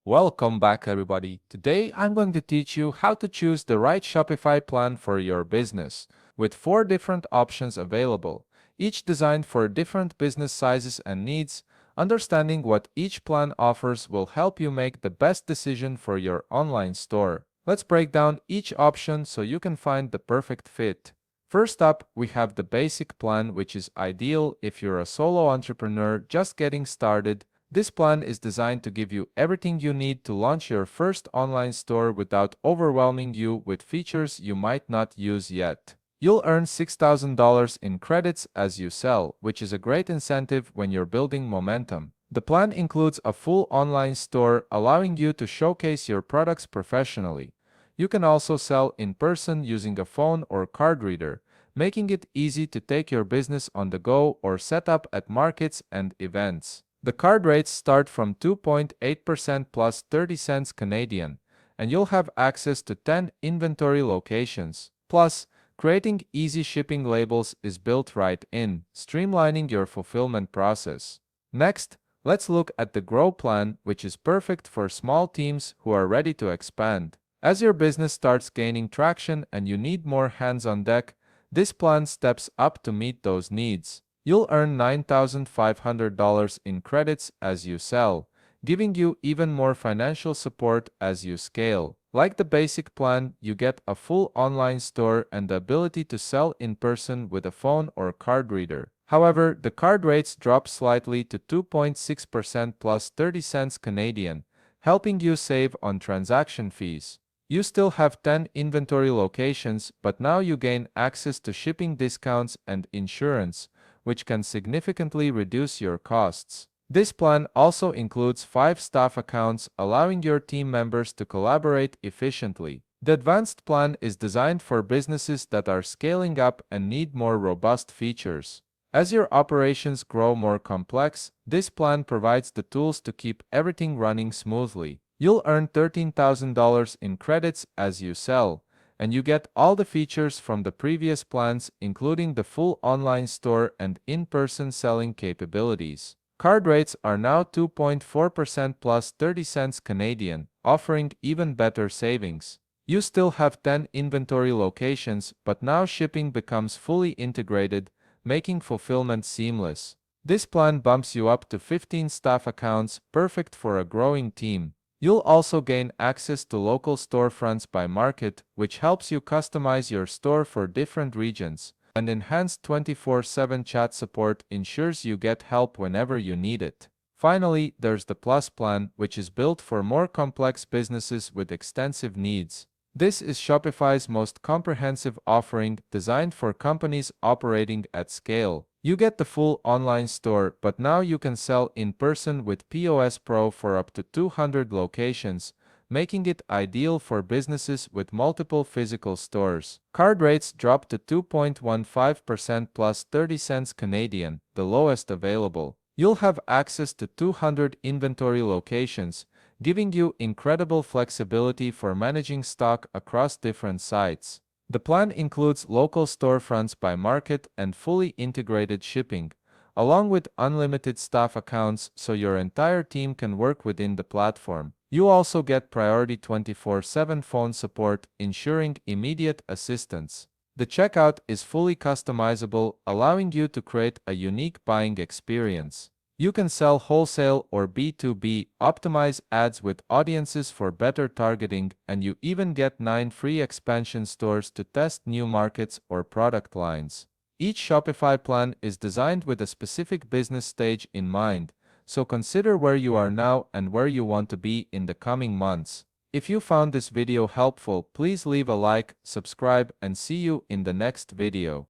Welcome back, everybody. Today, I'm going to teach you how to choose the right Shopify plan for your business, with 4 different options available, each designed for different business sizes and needs. Understanding what each plan offers will help you make the best decision for your online store. Let's break down each option so you can find the perfect fit. First up, we have the basic plan, which is ideal if you're a solo entrepreneur just getting started. This plan is designed to give you everything you need to launch your first online store without overwhelming you with features you might not use yet. You'll earn $6,000 in credits as you sell, which is a great incentive when you're building momentum. The plan includes a full online store, allowing you to showcase your products professionally. You can also sell in person using a phone or card reader, making it easy to take your business on the go or set up at markets and events. The card rates start from 2.8% plus 30 cents Canadian, and you'll have access to 10 inventory locations. Plus, creating easy shipping labels is built right in, streamlining your fulfillment process. Next, let's look at the Grow plan, which is perfect for small teams who are ready to expand. As your business starts gaining traction and you need more hands on deck, this plan steps up to meet those needs. You'll earn $9,500 in credits as you sell, giving you even more financial support as you scale. Like the basic plan, you get a full online store and the ability to sell in person with a phone or card reader. However, the card rates drop slightly to 2.6% plus 30 cents Canadian, helping you save on transaction fees. You still have 10 inventory locations, but now you gain access to shipping discounts and insurance, which can significantly reduce your costs. This plan also includes 5 staff accounts, allowing your team members to collaborate efficiently. The advanced plan is designed for businesses that are scaling up and need more robust features. As your operations grow more complex, this plan provides the tools to keep everything running smoothly. You'll earn $13,000 in credits as you sell, and you get all the features from the previous plans, including the full online store and in-person selling capabilities. Card rates are now 2.4% plus 30 cents Canadian, offering even better savings. You still have 10 inventory locations, but now shipping becomes fully integrated, making fulfillment seamless. This plan bumps you up to 15 staff accounts, perfect for a growing team. You'll also gain access to local storefronts by market, which helps you customize your store for different regions. And enhanced 24/7 chat support ensures you get help whenever you need it. Finally, there's the Plus plan, which is built for more complex businesses with extensive needs. This is Shopify's most comprehensive offering, designed for companies operating at scale. You get the full online store, but now you can sell in person with POS Pro for up to 200 locations, making it ideal for businesses with multiple physical stores. Card rates drop to 2.15% plus 30 cents Canadian, the lowest available. You'll have access to 200 inventory locations, giving you incredible flexibility for managing stock across different sites. The plan includes local storefronts by market and fully integrated shipping, along with unlimited staff accounts so your entire team can work within the platform. You also get priority 24/7 phone support, ensuring immediate assistance. The checkout is fully customizable, allowing you to create a unique buying experience. You can sell wholesale or B2B, optimize ads with audiences for better targeting, and you even get 9 free expansion stores to test new markets or product lines. Each Shopify plan is designed with a specific business stage in mind, so consider where you are now and where you want to be in the coming months. If you found this video helpful, please leave a like, subscribe, and see you in the next video.